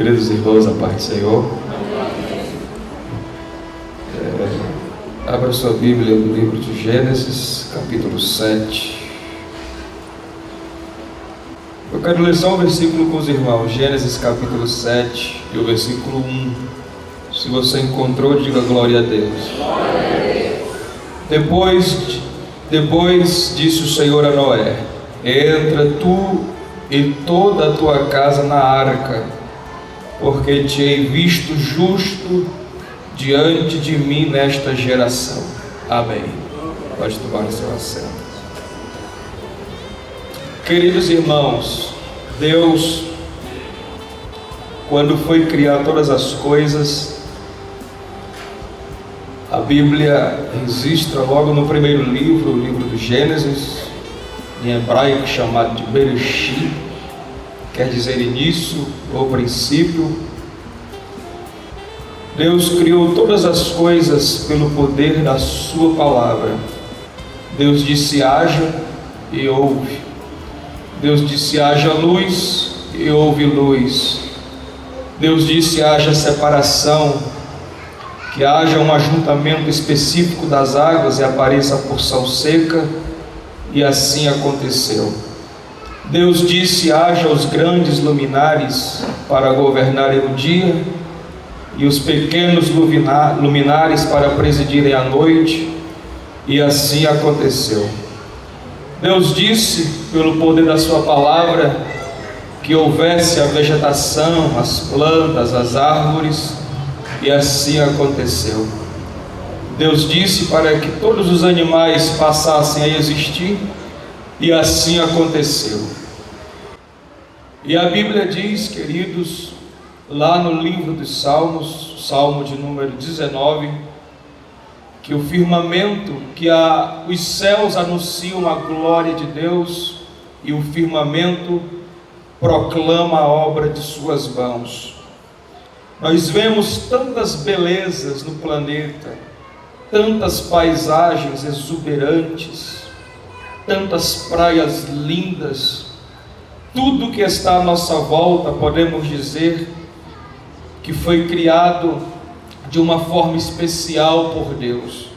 Queridos irmãos, a paz do Senhor. Abra sua Bíblia no livro de Gênesis, capítulo 7. Eu quero ler só um versículo com os irmãos. Gênesis, capítulo 7 e o versículo 1. Se você encontrou, diga glória a Deus. Depois disse o Senhor a Noé: entra tu e toda a tua casa na arca, porque te hei visto justo diante de mim nesta geração. Amém. Pode tomar o seu assento. Queridos irmãos, Deus, quando foi criar todas as coisas, a Bíblia registra logo no primeiro livro, o livro do Gênesis, em hebraico chamado de Bereshit, quer dizer início ou princípio. Deus criou todas as coisas pelo poder da sua palavra. Deus disse: haja, e houve. Deus disse: haja luz, e houve luz. Deus disse: haja separação, que haja um ajuntamento específico das águas e apareça a porção seca, e assim aconteceu. Deus disse: haja os grandes luminares para governarem o dia, e os pequenos luminares para presidirem a noite, e assim aconteceu. Deus disse, pelo poder da sua palavra, que houvesse a vegetação, as plantas, as árvores, e assim aconteceu. Deus disse para que todos os animais passassem a existir, e assim aconteceu. E a Bíblia diz, queridos, lá no livro dos Salmos, Salmo de número 19, que o firmamento, os céus anunciam a glória de Deus, e o firmamento proclama a obra de suas mãos. Nós vemos tantas belezas no planeta, tantas paisagens exuberantes, tantas praias lindas, tudo que está à nossa volta, podemos dizer que foi criado de uma forma especial por Deus.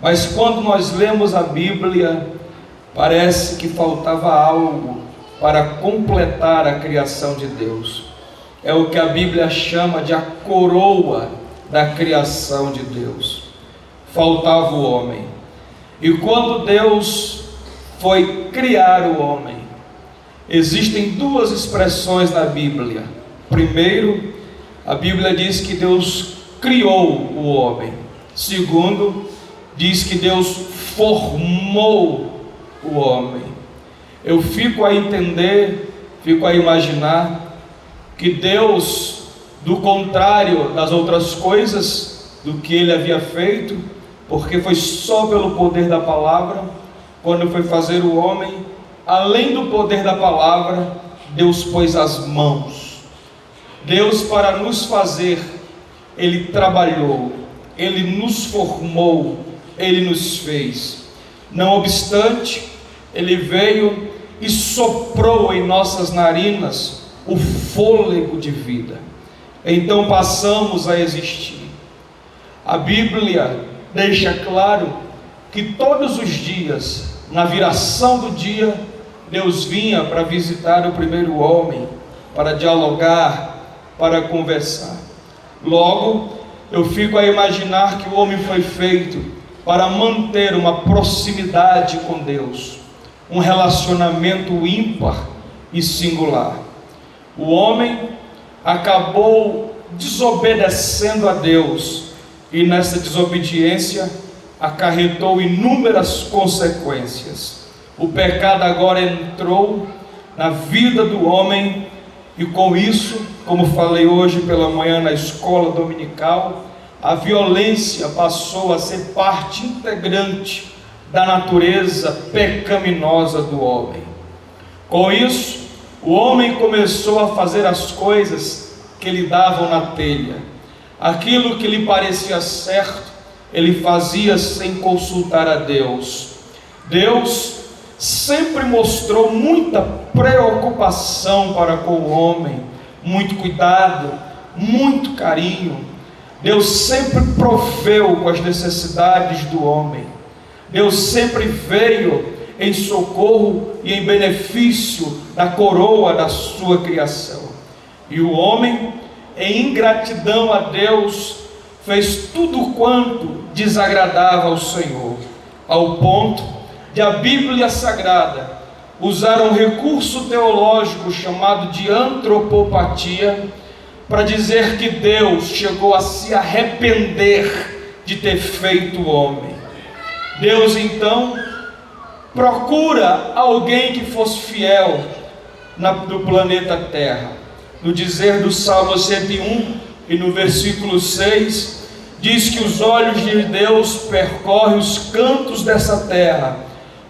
Mas quando nós lemos a Bíblia, parece que faltava algo para completar a criação de Deus. É o que a Bíblia chama de a coroa da criação de Deus. Faltava o homem. E quando Deus foi criar o homem, existem duas expressões na Bíblia. Primeiro, a Bíblia diz que Deus criou o homem. Segundo, diz que Deus formou o homem. Eu fico a entender, fico a imaginar que Deus, do contrário das outras coisas, do que ele havia feito, porque foi só pelo poder da palavra, quando foi fazer o homem, além do poder da palavra, Deus pôs as mãos. Deus, para nos fazer, Ele trabalhou, Ele nos formou, Ele nos fez. Não obstante, Ele veio e soprou em nossas narinas o fôlego de vida. Então passamos a existir. A Bíblia deixa claro que todos os dias, na viração do dia, Deus vinha para visitar o primeiro homem, para dialogar, para conversar. Logo, eu fico a imaginar que o homem foi feito para manter uma proximidade com Deus, um relacionamento ímpar e singular. O homem acabou desobedecendo a Deus, e nessa desobediência acarretou inúmeras consequências. O pecado agora entrou na vida do homem, e com isso, como falei hoje pela manhã na escola dominical, a violência passou a ser parte integrante da natureza pecaminosa do homem. Com isso, o homem começou a fazer as coisas que lhe davam na telha. Aquilo que lhe parecia certo, ele fazia sem consultar a Deus. Deus sempre mostrou muita preocupação para com o homem, muito cuidado, muito carinho. Deus sempre proveu com as necessidades do homem. Deus sempre veio em socorro e em benefício da coroa da sua criação. E o homem, em ingratidão a Deus, fez tudo quanto desagradava ao Senhor, ao ponto de a Bíblia Sagrada usar um recurso teológico chamado de antropopatia para dizer que Deus chegou a se arrepender de ter feito o homem. Deus então procura alguém que fosse fiel no planeta Terra. No dizer do Salmo 101 e no versículo 6, diz que os olhos de Deus percorrem os cantos dessa terra,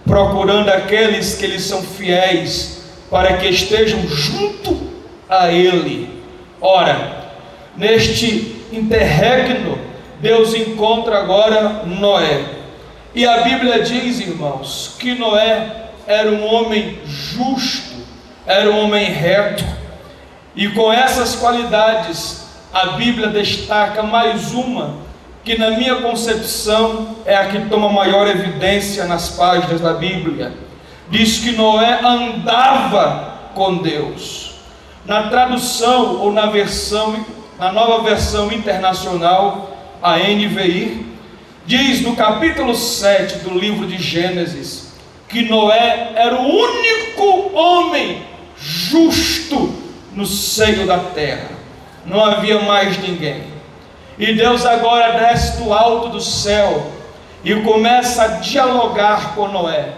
procurando aqueles que lhe são fiéis, para que estejam junto a Ele. Ora, neste interregno, Deus encontra agora Noé. E a Bíblia diz, irmãos, que Noé era um homem justo, era um homem reto. E com essas qualidades, a Bíblia destaca mais uma, que na minha concepção é a que toma maior evidência nas páginas da Bíblia. Diz que Noé andava com Deus. Na tradução ou na nova versão internacional, a NVI, diz no capítulo 7 do livro de Gênesis, que Noé era o único homem justo no seio da terra. Não havia mais ninguém. E Deus agora desce do alto do céu e começa a dialogar com Noé.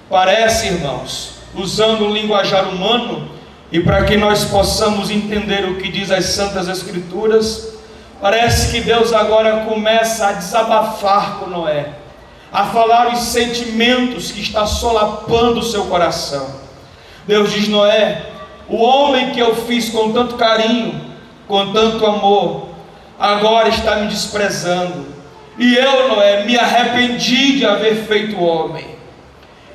Parece, irmãos, usando o linguajar humano, e para que nós possamos entender o que diz as Santas Escrituras, parece que Deus agora começa a desabafar com Noé, a falar os sentimentos que está solapando o seu coração. Deus diz: Noé, o homem que eu fiz com tanto carinho, com tanto amor, agora está me desprezando. E eu, Noé, me arrependi de haver feito o homem.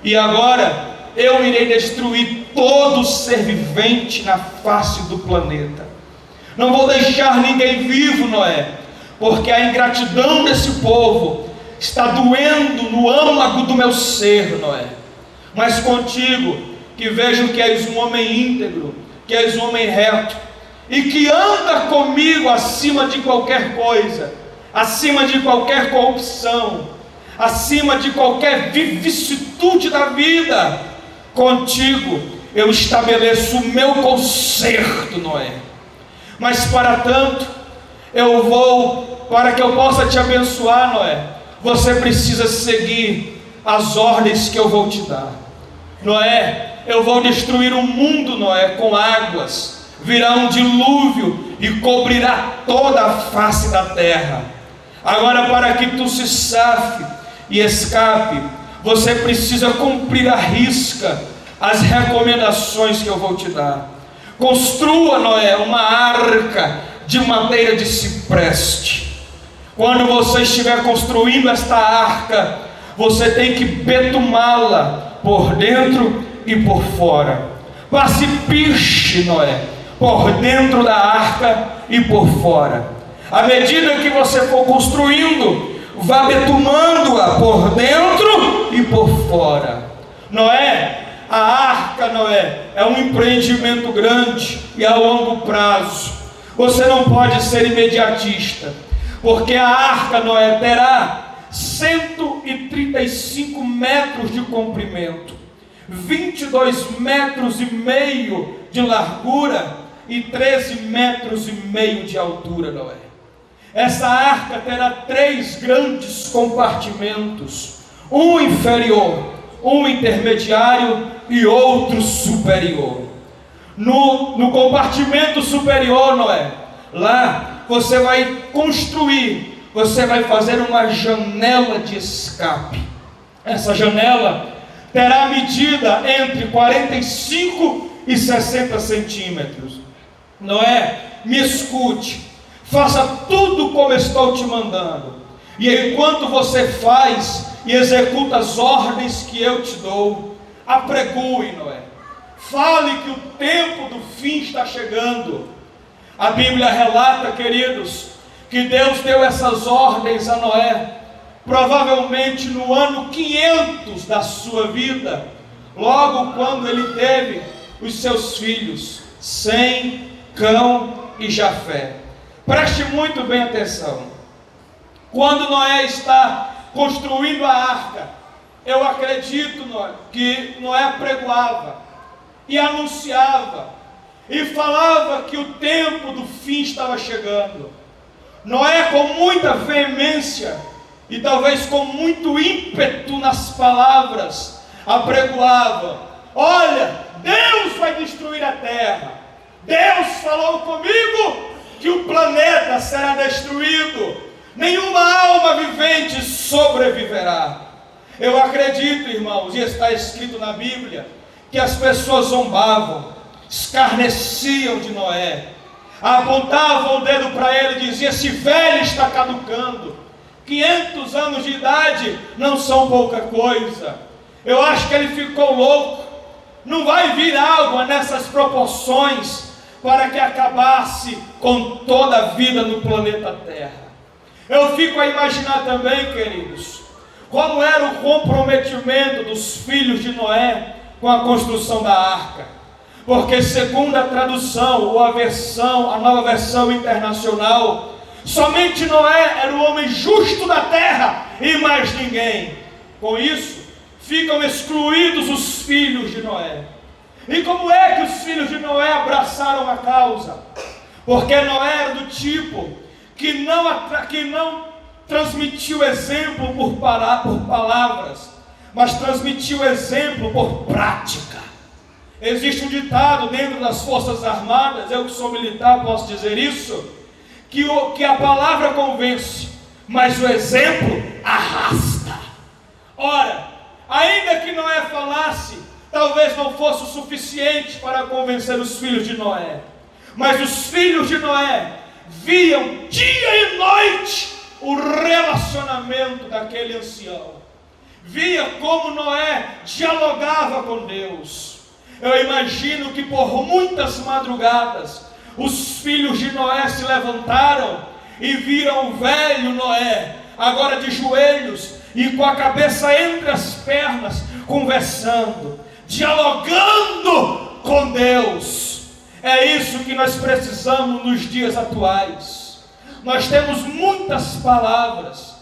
E agora eu irei destruir todo ser vivente na face do planeta. Não vou deixar ninguém vivo, Noé, porque a ingratidão desse povo está doendo no âmago do meu ser, Noé. Mas contigo, que vejo que és um homem íntegro, que és um homem reto, e que anda comigo acima de qualquer coisa, acima de qualquer corrupção, acima de qualquer vicissitude da vida, contigo eu estabeleço o meu conserto, Noé. Mas para tanto, para que eu possa te abençoar, Noé, você precisa seguir as ordens que eu vou te dar. Noé, eu vou destruir o mundo, Noé, com águas, virá um dilúvio e cobrirá toda a face da terra. Agora, para que tu se safe e escape, você precisa cumprir à risca as recomendações que eu vou te dar. Construa, Noé, uma arca de madeira de cipreste. Quando você estiver construindo esta arca, você tem que betumá-la por dentro e por fora. Passe piche, Noé, por dentro da arca e por fora. À medida que você for construindo, vá betumando-a por dentro e por fora. Noé, a arca, Noé, é um empreendimento grande e a longo prazo. Você não pode ser imediatista, porque a arca, Noé, terá 135 metros de comprimento, 22 metros e meio de largura e 13 metros e meio de altura, Noé. Essa arca terá 3 grandes compartimentos, um inferior, um intermediário e outro superior. No compartimento superior, Noé, lá você vai construir, você vai fazer uma janela de escape. Essa janela terá medida entre 45 e 60 centímetros. Noé, me escute, faça tudo como estou te mandando, e enquanto você faz e executa as ordens que eu te dou, apregoe, Noé, fale que o tempo do fim está chegando, A Bíblia relata, queridos, que Deus deu essas ordens a Noé, provavelmente no ano 500 da sua vida, logo quando ele teve os seus filhos, Sem, Cão e Jafé. Preste muito bem atenção. Quando Noé está construindo a arca, eu acredito que Noé pregoava e anunciava e falava que o tempo do fim estava chegando. Noé, com muita veemência e talvez com muito ímpeto nas palavras, apregoava: olha, Deus vai destruir a terra. Deus falou comigo que o planeta será destruído, nenhuma alma vivente sobreviverá. Eu acredito, irmãos, e está escrito na Bíblia, que as pessoas zombavam, escarneciam de Noé, apontavam o dedo para ele e diziam: esse velho está caducando, 500 anos de idade não são pouca coisa. Eu acho que ele ficou louco, não vai vir algo nessas proporções para que acabasse com toda a vida no planeta Terra. Eu fico a imaginar também, queridos, como era o comprometimento dos filhos de Noé com a construção da arca. Porque segundo a tradução, ou a nova versão internacional, somente Noé era o homem justo da terra e mais ninguém. Com isso, ficam excluídos os filhos de Noé. E como é que os filhos de Noé abraçaram a causa? Porque Noé era do tipo que não transmitiu exemplo por palavras, mas transmitiu exemplo por prática. Existe um ditado dentro das Forças Armadas, eu que sou militar posso dizer isso, que a palavra convence, mas o exemplo arrasta. Ora, ainda que Noé falasse, talvez não fosse o suficiente para convencer os filhos de Noé, mas os filhos de Noé viam dia e noite o relacionamento daquele ancião, via como Noé dialogava com Deus. Eu imagino que por muitas madrugadas os filhos de Noé se levantaram e viram o velho Noé, agora de joelhos e com a cabeça entre as pernas, conversando, dialogando com Deus. É isso que nós precisamos nos dias atuais. Nós temos muitas palavras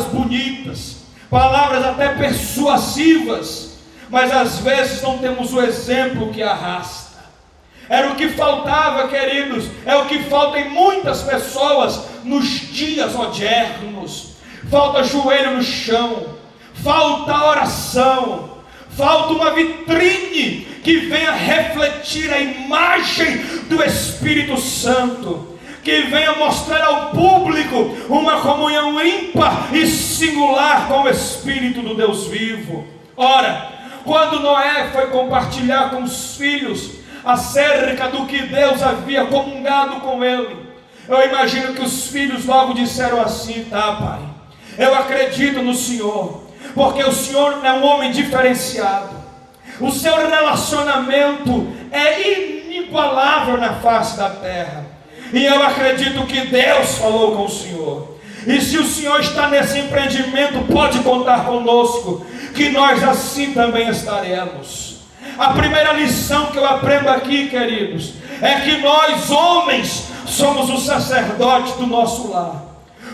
bonitas, palavras até persuasivas, mas às vezes não temos o exemplo que arrasta. Era o que faltava, queridos, é o que falta em muitas pessoas nos dias modernos. Falta joelho no chão, falta oração, falta uma vitrine que venha refletir a imagem do Espírito Santo, que venha mostrar ao público uma comunhão ímpar e singular com o Espírito do Deus vivo. Ora, quando Noé foi compartilhar com os filhos acerca do que Deus havia comungado com ele, eu imagino que os filhos logo disseram assim: tá, pai, eu acredito no Senhor, porque o Senhor é um homem diferenciado, o seu relacionamento é inigualável na face da terra, e eu acredito que Deus falou com o Senhor, e se o Senhor está nesse empreendimento, pode contar conosco, que nós assim também estaremos. A primeira lição que eu aprendo aqui, queridos, é que nós homens somos os sacerdotes do nosso lar.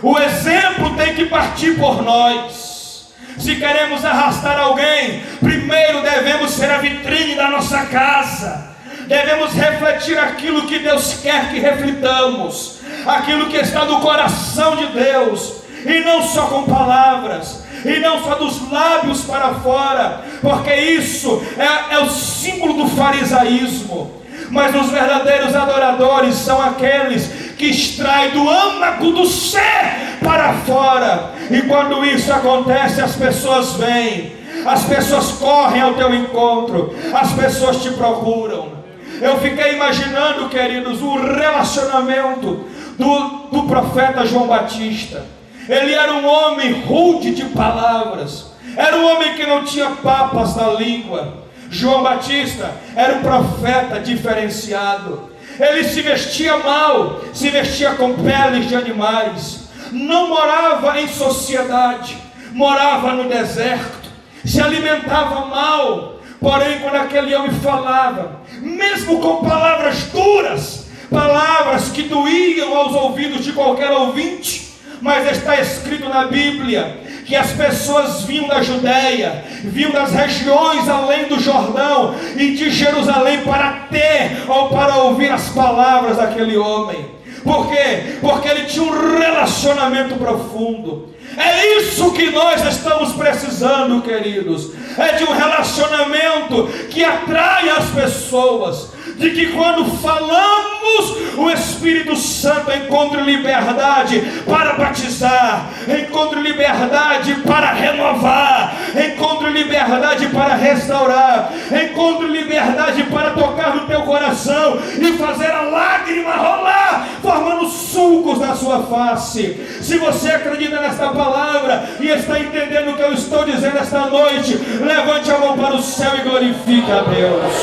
O exemplo tem que partir por nós. Se queremos arrastar alguém, primeiro devemos ser a vitrine da nossa casa. Devemos refletir aquilo que Deus quer que reflitamos, aquilo que está no coração de Deus, e não só com palavras, e não só dos lábios para fora, porque isso é o símbolo do farisaísmo. Mas os verdadeiros adoradores são aqueles que extraem do âmago do ser para fora, e quando isso acontece, as pessoas vêm, as pessoas correm ao teu encontro, as pessoas te procuram. Eu fiquei imaginando, queridos, o relacionamento do profeta João Batista. Ele era um homem rude de palavras, era um homem que não tinha papas na língua. João Batista era um profeta diferenciado, Ele se vestia mal, se vestia com peles de animais, não morava em sociedade, morava no deserto, se alimentava mal. Porém, quando aquele homem falava, mesmo com palavras duras, palavras que doíam aos ouvidos de qualquer ouvinte, mas está escrito na Bíblia que as pessoas vinham da Judéia, vinham das regiões além do Jordão e de Jerusalém para ter ou para ouvir as palavras daquele homem. Por quê? Porque ele tinha um relacionamento profundo. É isso que nós estamos precisando, queridos. É de um relacionamento que atrai as pessoas, de que quando falamos, o Espírito Santo encontre liberdade para batizar, encontre liberdade para renovar, encontre liberdade para restaurar, encontre liberdade para tocar no teu coração e fazer a lágrima rolar, formando sulcos na sua face. Se você acredita nesta palavra e está entendendo o que eu estou dizendo esta noite, levante a mão para o céu e glorifique a Deus.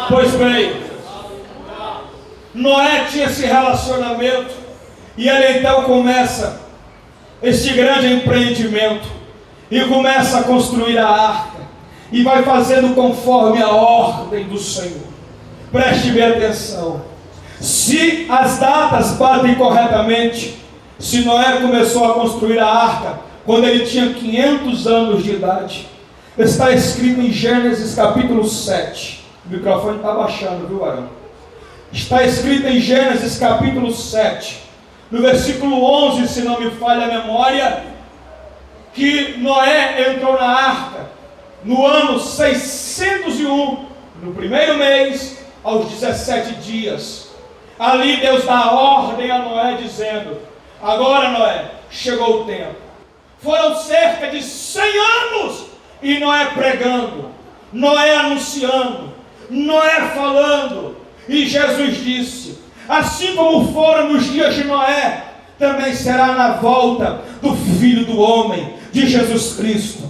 Pois bem, Noé tinha esse relacionamento e ele então começa este grande empreendimento e começa a construir a arca e vai fazendo conforme a ordem do Senhor. Preste bem atenção. Se as datas batem corretamente, se Noé começou a construir a arca quando ele tinha 500 anos de idade, está escrito em Gênesis capítulo 7. O microfone está baixando, viu, Arão? Está escrito em Gênesis capítulo 7, no versículo 11, se não me falha a memória, que Noé entrou na arca no ano 601, no primeiro mês, aos 17 dias. Ali Deus dá ordem a Noé dizendo: agora, Noé, chegou o tempo. Foram cerca de 100 anos e Noé pregando, Noé anunciando, Noé falando. E Jesus disse: assim como foram nos dias de Noé, também será na volta do Filho do Homem, de Jesus Cristo.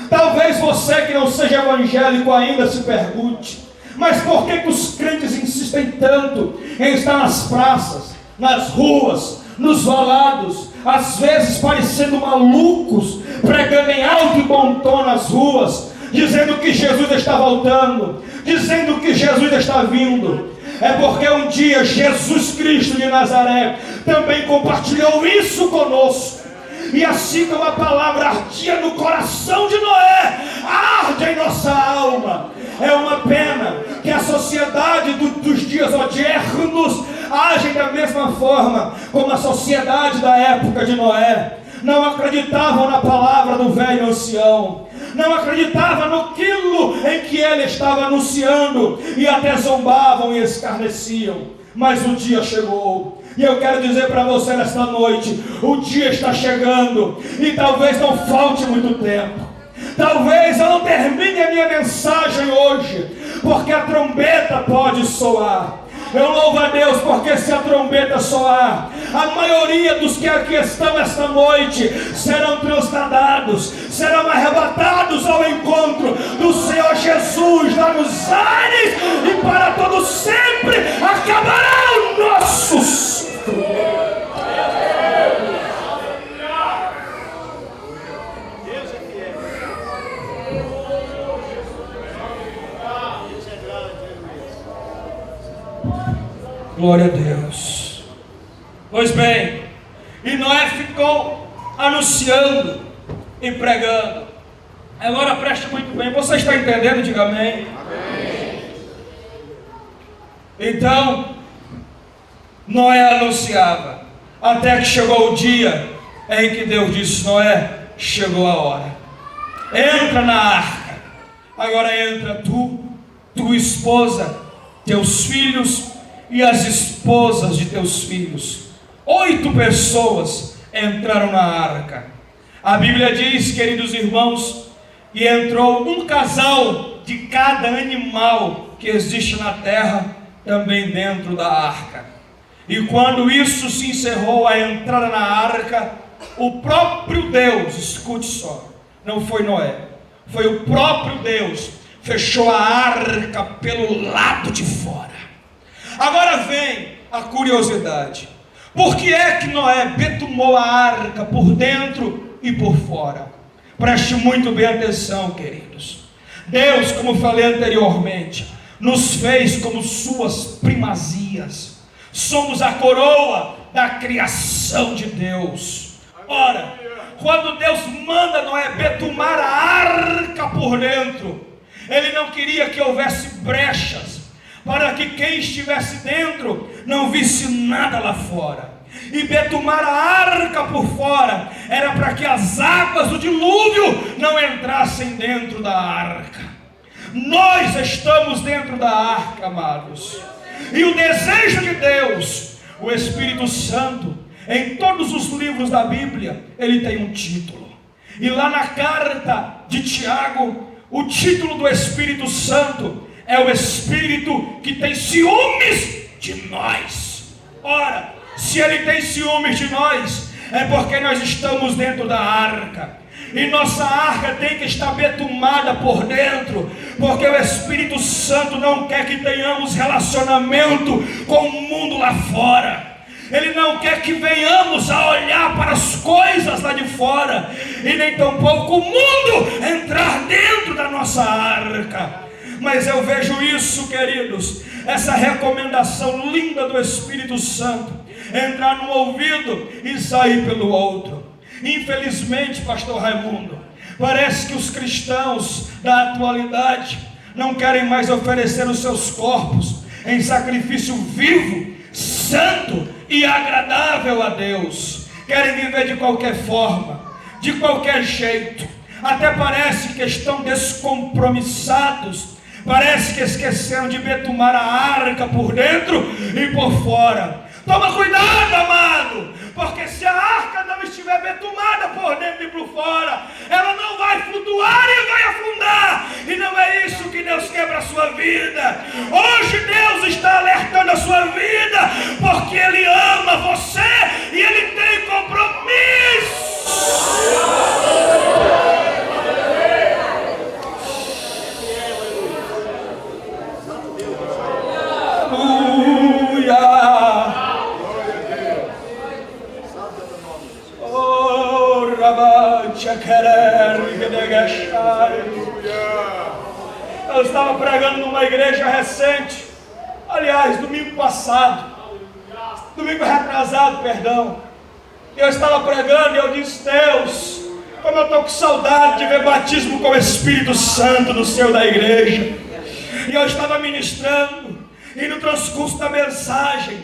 Talvez você que não seja evangélico ainda se pergunte: mas por que os crentes insistem tanto em estar nas praças, nas ruas, nos valados, às vezes parecendo malucos, pregando em alto e bom tom nas ruas, dizendo que Jesus está voltando, dizendo que Jesus está vindo? É porque um dia Jesus Cristo de Nazaré também compartilhou isso conosco. E assim como a palavra ardia no coração de Noé, arde em nossa alma. É uma pena que a sociedade dos dias odiernos age da mesma forma como a sociedade da época de Noé. Não acreditavam na palavra do velho ancião, não acreditavam naquilo em que ele estava anunciando, e até zombavam e escarneciam. Mas o dia chegou, e eu quero dizer para você nesta noite: o dia está chegando, e talvez não falte muito tempo. Talvez eu não termine a minha mensagem hoje, porque a trombeta pode soar. Eu louvo a Deus, porque se a trombeta soar, a maioria dos que aqui estão esta noite serão transladados, serão arrebatados ao encontro do Senhor Jesus lá nos ares, e para todo sempre acabará o nosso sofrimento. Glória a Deus. Pois bem, e Noé ficou anunciando e pregando. Agora preste muito bem. Você está entendendo? Diga amém. Amém. Então, Noé anunciava, até que chegou o dia em que Deus disse: Noé, chegou a hora. Entra na arca. Agora entra tu, tua esposa, teus filhos e as esposas de teus filhos. 8 pessoas entraram na arca. A Bíblia diz, queridos irmãos, que entrou um casal de cada animal que existe na terra também dentro da arca. E quando isso se encerrou, a entrada na arca, o próprio Deus, escute só, não foi Noé, foi o próprio Deus, fechou a arca pelo lado de fora. Agora vem a curiosidade. Por que é que Noé betumou a arca por dentro e por fora? Preste muito bem atenção, queridos. Deus, como falei anteriormente, nos fez como suas primazias. Somos a coroa da criação de Deus. Ora, quando Deus manda Noé betumar a arca por dentro, Ele não queria que houvesse brechas, para que quem estivesse dentro não visse nada lá fora. E betumar a arca por fora era para que as águas do dilúvio não entrassem dentro da arca. Nós estamos dentro da arca, amados. E o desejo de Deus, o Espírito Santo, em todos os livros da Bíblia, ele tem um título. E lá na carta de Tiago, o título do Espírito Santo é o Espírito que tem ciúmes de nós. Ora, se ele tem ciúmes de nós, é porque nós estamos dentro da arca. E nossa arca tem que estar betumada por dentro, porque o Espírito Santo não quer que tenhamos relacionamento com o mundo lá fora. Ele não quer que venhamos a olhar para as coisas lá de fora, e nem tampouco o mundo entrar dentro da nossa arca. Mas eu vejo isso, queridos, essa recomendação linda do Espírito Santo, entrar no ouvido e sair pelo outro. Infelizmente, pastor Raimundo, parece que os cristãos da atualidade não querem mais oferecer os seus corpos em sacrifício vivo, santo e agradável a Deus. Querem viver de qualquer forma, de qualquer jeito. Até parece que estão descompromissados. Parece que esqueceram de betumar a arca por dentro e por fora. Toma cuidado, amado, porque se a arca não estiver betumada por dentro e por fora, ela não vai flutuar e vai afundar. E não é isso que Deus quer para a sua vida. Hoje Deus está alertando a sua vida, porque Ele ama você e Ele tem compromisso. Eu estava pregando numa igreja recente, aliás, domingo retrasado, perdão. Eu estava pregando e eu disse: Deus, como eu estou com saudade de ver batismo com o Espírito Santo no seio da igreja. E eu estava ministrando, e no transcurso da mensagem,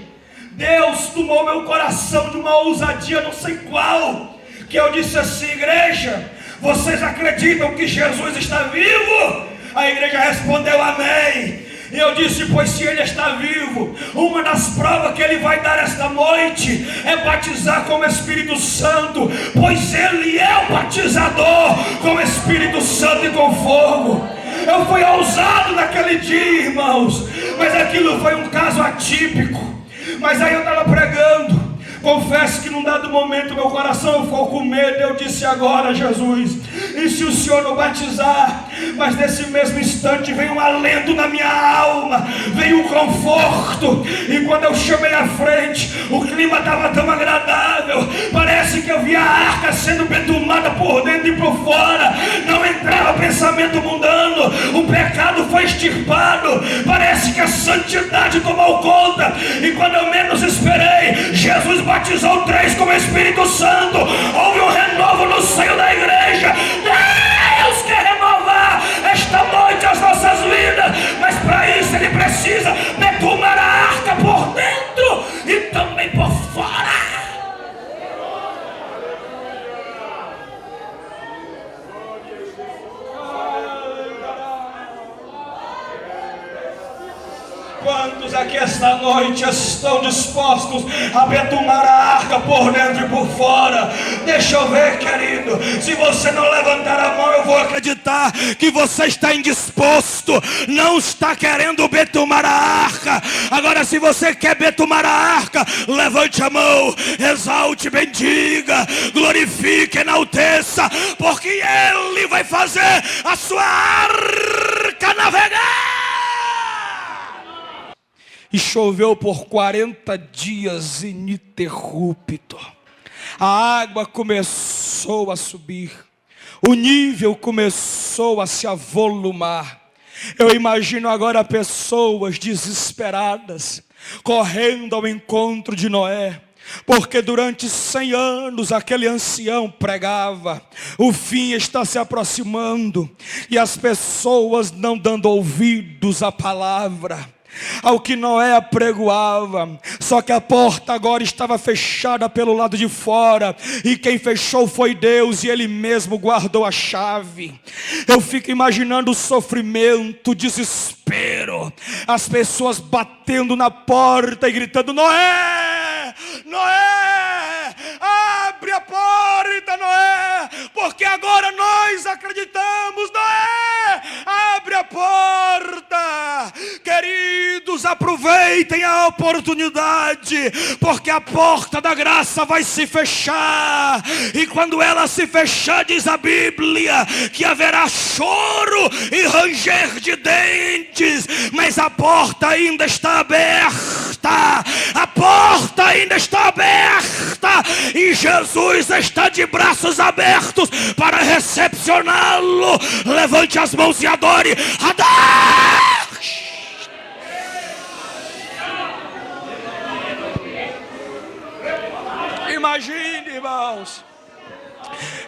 Deus tomou meu coração de uma ousadia não sei qual, que eu disse assim: igreja, vocês acreditam que Jesus está vivo? A igreja respondeu amém. E eu disse: pois se Ele está vivo, uma das provas que Ele vai dar esta noite é batizar com o Espírito Santo, pois Ele é o batizador com o Espírito Santo e com fogo. Eu fui ousado naquele dia, irmãos, mas aquilo foi um caso atípico. Mas aí eu estava pregando. Confesso que num dado momento meu coração ficou com medo. Eu disse: agora, Jesus, e se o Senhor não batizar? Mas nesse mesmo instante veio um alento na minha alma, veio um conforto. E quando eu chamei à frente, o clima estava tão agradável, parece que eu via a arca sendo betumada por dentro e por fora. Não entrava pensamento mundano, o pecado foi extirpado, parece que a santidade tomou conta. E quando eu menos esperei, Jesus batizou 3 com o Espírito Santo. Houve um renovo no seio da igreja. Deus quer renovar esta noite as nossas vidas, mas para isso Ele precisa betumar a arca por dentro e também por fora. Quantos aqui esta noite estão dispostos a betumar a arca por dentro e por fora? Deixa eu ver, querido. Se você não levantar a mão, eu vou acreditar que você está indisposto, não está querendo betumar a arca. Agora, se você quer betumar a arca, levante a mão, exalte, bendiga, glorifique, enalteça, porque Ele vai fazer a sua arca navegar. E choveu por 40 dias ininterrupto. A água começou a subir. O nível começou a se avolumar. Eu imagino agora pessoas desesperadas, correndo ao encontro de Noé. Porque durante 100 anos aquele ancião pregava, o fim está se aproximando, e as pessoas não dando ouvidos à palavra, ao que Noé apregoava. Só que a porta agora estava fechada pelo lado de fora, e quem fechou foi Deus, e Ele mesmo guardou a chave. Eu fico imaginando o sofrimento, o desespero, as pessoas batendo na porta e gritando: Noé! Noé, abre a porta, Noé, porque agora nós acreditamos. Noé, abre a porta. Queridos, aproveitem a oportunidade, porque a porta da graça vai se fechar, e quando ela se fechar, diz a Bíblia, que haverá choro e ranger de dentes, mas a porta ainda está aberta, a porta ainda está aberta, e Jesus está de braços abertos para recepcioná-lo. Levante as mãos e adore. Adore! Imagine, irmãos.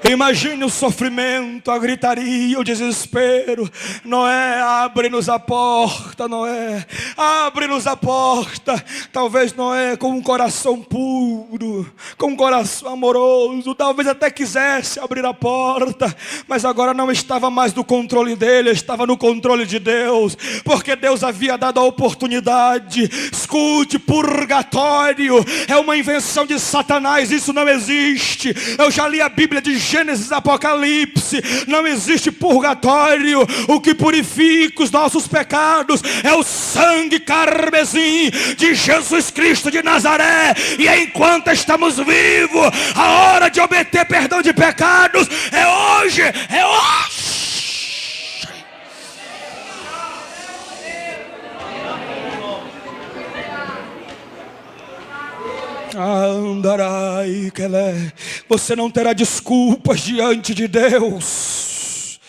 Imagine o sofrimento, a gritaria, o desespero. Noé, abre-nos a porta, Noé, abre-nos a porta. Talvez Noé, com um coração puro, com um coração amoroso, talvez até quisesse abrir a porta, mas agora não estava mais no controle dele, estava no controle de Deus, porque Deus havia dado a oportunidade. Escute, purgatório é uma invenção de Satanás, isso não existe. Eu já li a Bíblia de Gênesis, Apocalipse, não existe purgatório. O que purifica os nossos pecados é o sangue carmesim de Jesus Cristo de Nazaré. E enquanto estamos vivos, a hora de obter perdão de pecados é hoje, é hoje. Andarai, você não terá desculpas diante de Deus.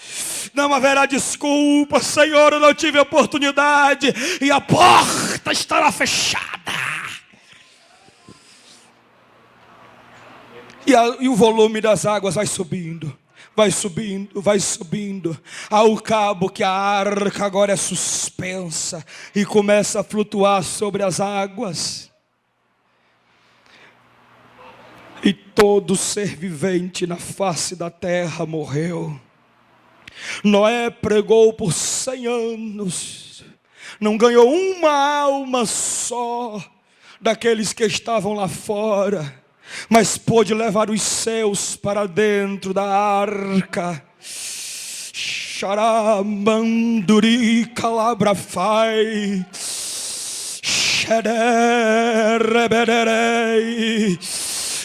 Não haverá desculpa. Senhor, eu não tive oportunidade, e a porta estará fechada. E o volume das águas vai subindo, vai subindo, vai subindo, ao cabo que a arca agora é suspensa e começa a flutuar sobre as águas. E todo ser vivente na face da terra morreu. Noé pregou por 100 anos, não ganhou uma alma só daqueles que estavam lá fora, mas pôde levar os seus para dentro da arca. Xaramanduri calabrafai, xedereberei.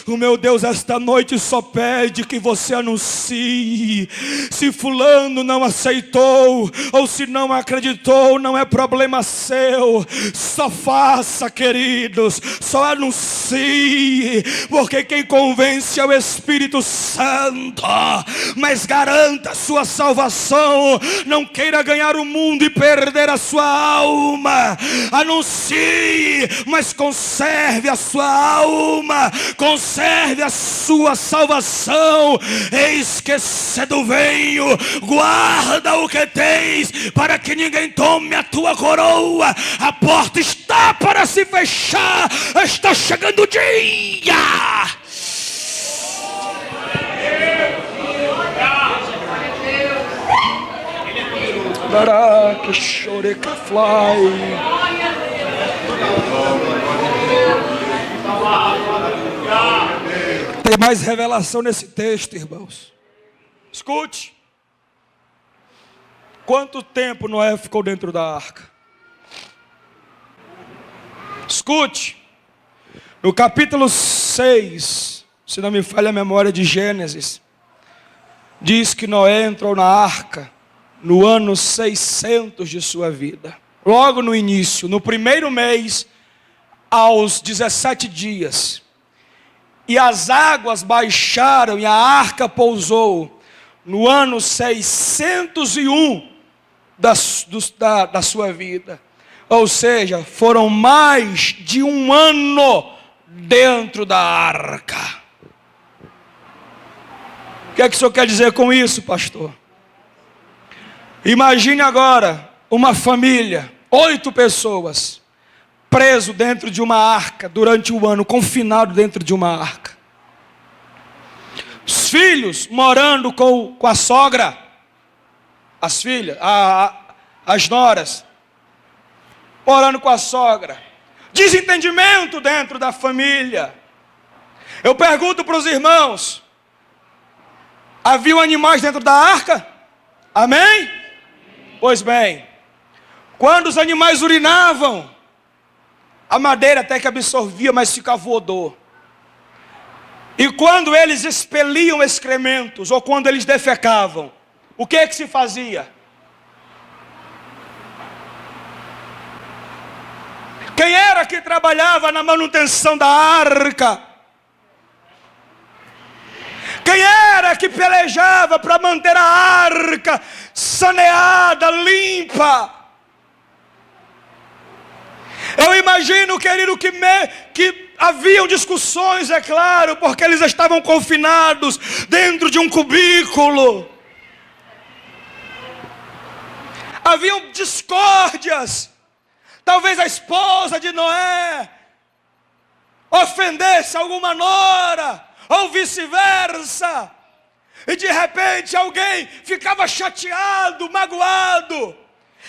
O meu Deus esta noite só pede que você anuncie. Se fulano não aceitou, ou se não acreditou, não é problema seu. Só faça, queridos, só anuncie, porque quem convence é o Espírito Santo. Mas garanta a sua salvação. Não queira ganhar o mundo e perder a sua alma. Anuncie, mas conserve a sua alma, conserve a sua salvação. Eis que cedo venho, guarda o que tens, para que ninguém tome a tua coroa. A porta está para se fechar, está chegando o dia. Que chore que fly. Tem mais revelação nesse texto, irmãos. Escute. Quanto tempo Noé ficou dentro da arca? Escute. No capítulo 6, se não me falha a memória, de Gênesis, diz que Noé entrou na arca no ano 600 de sua vida. logo no início, no primeiro mês, aos 17 dias. E as águas baixaram e a arca pousou no ano 601 da sua vida. Ou seja, foram mais de um ano dentro da arca. O que é que o senhor quer dizer com isso, pastor? Imagine agora uma família, 8 pessoas, preso dentro de uma arca durante o ano, confinado dentro de uma arca. Os filhos morando com a sogra, as filhas, as noras, morando com a sogra. Desentendimento dentro da família. Eu pergunto para os irmãos: haviam animais dentro da arca? Amém? Pois bem, quando os animais urinavam, a madeira até que absorvia, mas ficava o odor. E quando eles expeliam excrementos, ou quando eles defecavam, o que é que se fazia? Quem era que trabalhava na manutenção da arca? Quem era que pelejava para manter a arca saneada, limpa? Eu imagino, querido, que haviam discussões, é claro, porque eles estavam confinados dentro de um cubículo. Haviam discórdias. Talvez a esposa de Noé ofendesse alguma nora, ou vice-versa. E de repente alguém ficava chateado, magoado.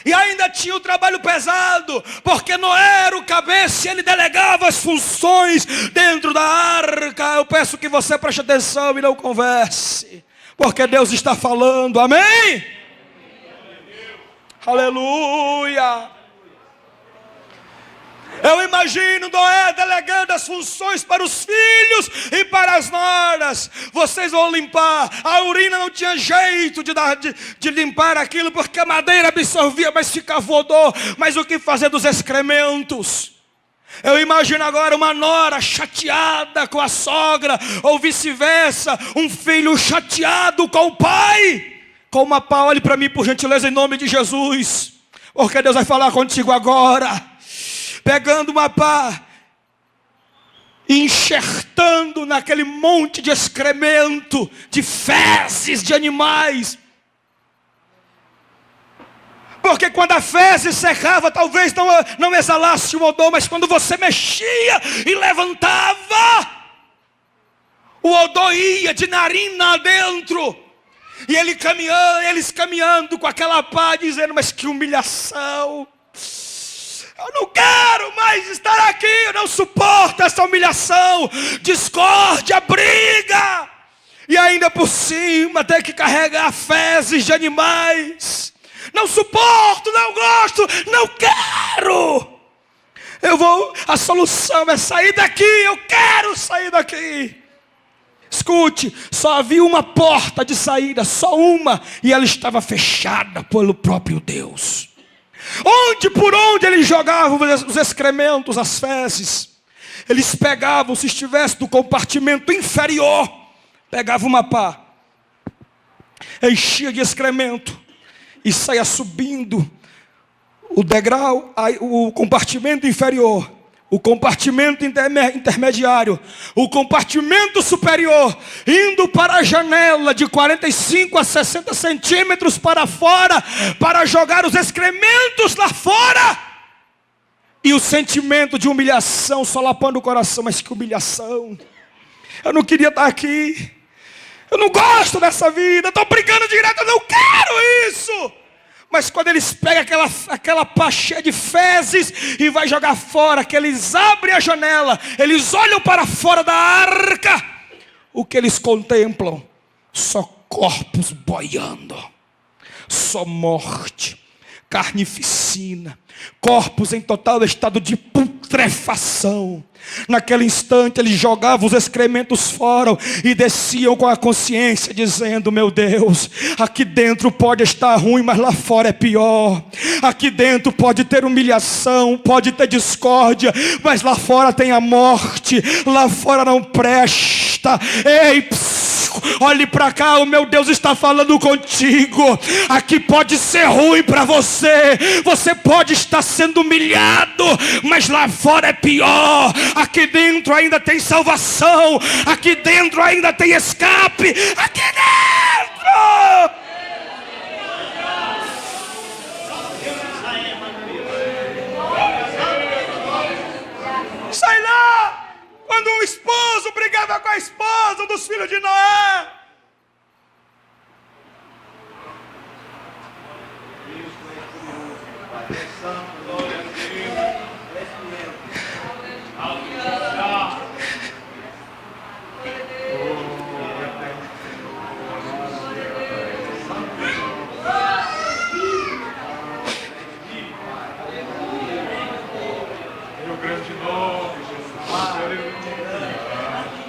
E ainda tinha o trabalho pesado, porque Noé era o cabeça e ele delegava as funções dentro da arca. Eu peço que você preste atenção e não converse, porque Deus está falando, amém? Aleluia! Eu imagino Noé delegando as funções para os filhos e para as noras. Vocês vão limpar. A urina não tinha jeito de limpar aquilo, porque a madeira absorvia, mas ficava odor. Mas o que fazer dos excrementos? Eu imagino agora uma nora chateada com a sogra, ou vice-versa, um filho chateado com o pai. Com uma pá, olhe para mim por gentileza em nome de Jesus, porque Deus vai falar contigo agora. Pegando uma pá e enxertando naquele monte de excremento, de fezes de animais. Porque quando a fezes secava, talvez não exalasse o odor, mas quando você mexia e levantava, o odor ia de narina adentro. E eles caminhando com aquela pá, dizendo: mas que humilhação! Eu não quero mais estar aqui, eu não suporto essa humilhação, discórdia, briga, e ainda por cima ter que carregar fezes de animais. Não suporto, não gosto, não quero. A solução é sair daqui, eu quero sair daqui. Escute, só havia uma porta de saída, só uma, e ela estava fechada pelo próprio Deus. Por onde eles jogavam os excrementos, as fezes, eles pegavam, se estivesse no compartimento inferior, pegava uma pá, enchia de excremento e saia subindo o degrau, o compartimento inferior, o compartimento intermediário, o compartimento superior, indo para a janela de 45 a 60 centímetros para fora, para jogar os excrementos lá fora. E o sentimento de humilhação solapando o coração. Mas que humilhação! Eu não queria estar aqui, eu não gosto dessa vida, estou brigando direto, eu não quero isso. Mas quando eles pegam aquela pá cheia de fezes e vai jogar fora, que eles abrem a janela, eles olham para fora da arca, o que eles contemplam? Só corpos boiando, só morte, carnificina, corpos em total estado de putrefação. putrefação. Naquele instante ele jogava os excrementos fora e desciam com a consciência dizendo: meu Deus, aqui dentro pode estar ruim, mas lá fora é pior. Aqui dentro pode ter humilhação, pode ter discórdia, mas lá fora tem a morte. Lá fora não presta. Ei, olhe para cá, o meu Deus está falando contigo. Aqui pode ser ruim para você. Você pode estar sendo humilhado, mas lá fora é pior. Aqui dentro ainda tem salvação. Aqui dentro ainda tem escape. Aqui dentro. Sai lá. Quando um esposo brigava com a esposa dos filhos de Noé.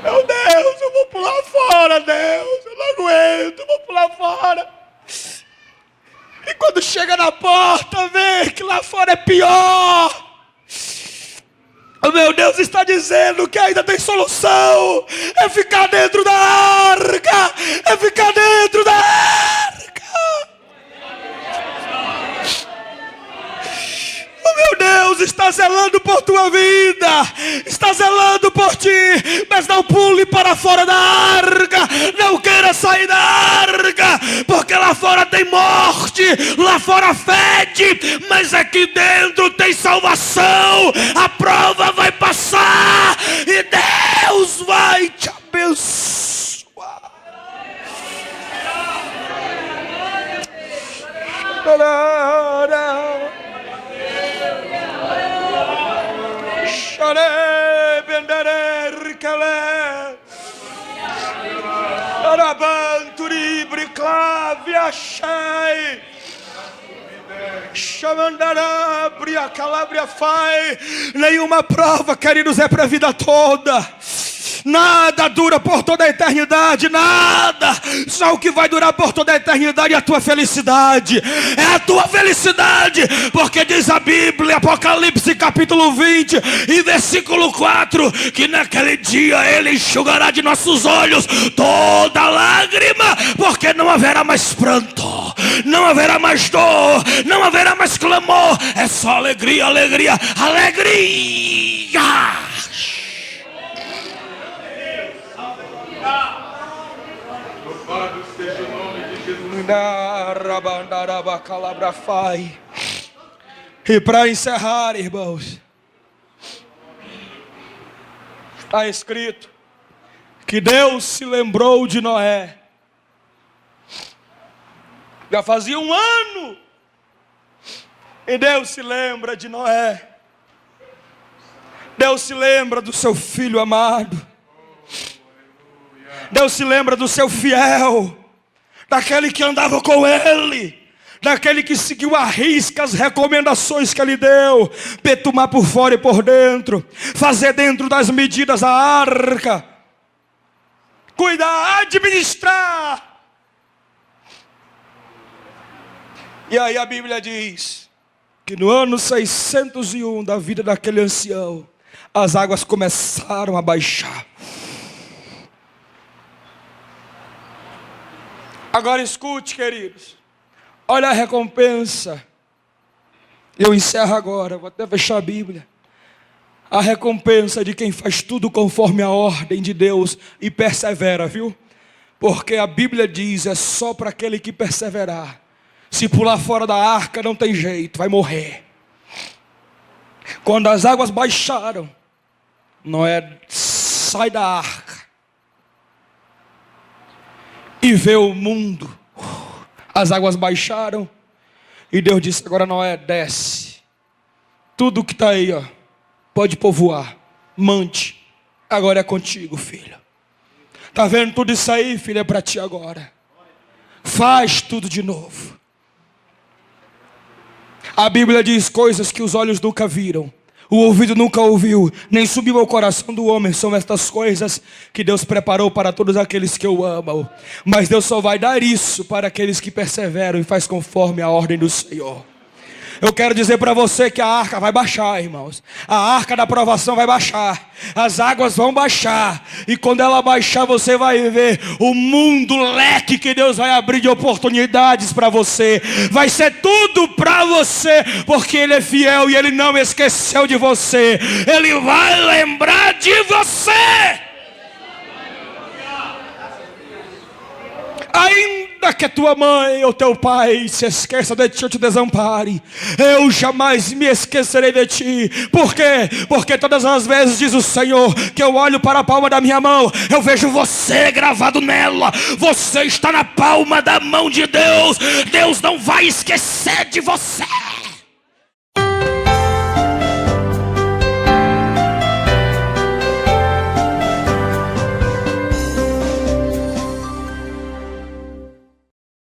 Meu Deus, eu vou pular fora, Deus, eu não aguento, eu vou pular fora. E quando chega na porta, vê que lá fora é pior. O meu Deus está dizendo que ainda tem solução. É ficar dentro da arca. É ficar dentro da arca. O meu Deus está zelando por tua vida, está zelando por ti, mas não pule para fora da arca, não queira sair da arca, porque lá fora tem morte, lá fora fede, mas aqui dentro tem salvação. A prova vai passar e Deus vai te abençoar. Nenhuma prova, queridos, é para a vida toda. Nada dura por toda a eternidade, nada. Só o que vai durar por toda a eternidade é a tua felicidade. É a tua felicidade, porque diz a Bíblia, Apocalipse capítulo 20 e versículo 4, que naquele dia Ele enxugará de nossos olhos toda lágrima, porque não haverá mais pranto, não haverá mais dor, não haverá mais clamor. É só alegria, alegria, alegria. E para encerrar, irmãos, está escrito que Deus se lembrou de Noé. Já fazia um ano e Deus se lembra de Noé. Deus se lembra do seu filho amado. Deus se lembra do seu fiel, daquele que andava com ele, daquele que seguiu à risca as recomendações que ele deu: betumar por fora e por dentro, fazer dentro das medidas a arca, cuidar, administrar. E aí a Bíblia diz que no ano 601 da vida daquele ancião, as águas começaram a baixar. Agora escute, queridos. Olha a recompensa. Eu encerro agora, vou até fechar a Bíblia. A recompensa de quem faz tudo conforme a ordem de Deus e persevera, viu? Porque a Bíblia diz, é só para aquele que perseverar. Se pular fora da arca não tem jeito, vai morrer. Quando as águas baixaram, Noé sai da arca e vê o mundo. As águas baixaram e Deus disse: agora Noé, desce. Tudo que está aí, ó, pode povoar. Mande. Agora é contigo, filho. Está vendo tudo isso aí, filho? É para ti agora. Faz tudo de novo. A Bíblia diz coisas que os olhos nunca viram, o ouvido nunca ouviu, nem subiu ao coração do homem, são estas coisas que Deus preparou para todos aqueles que o amam. Mas Deus só vai dar isso para aqueles que perseveram e faz conforme a ordem do Senhor. Eu quero dizer para você que a arca vai baixar, irmãos. A arca da provação vai baixar. As águas vão baixar. E quando ela baixar, você vai ver o mundo, o leque que Deus vai abrir de oportunidades para você. Vai ser tudo para você, porque Ele é fiel e Ele não esqueceu de você. Ele vai lembrar de você. Ainda que tua mãe ou teu pai se esqueça de ti ou te desampare, eu jamais me esquecerei de ti. Por quê? Porque todas as vezes, diz o Senhor, que eu olho para a palma da minha mão, eu vejo você gravado nela. Você está na palma da mão de Deus. Deus não vai esquecer de você.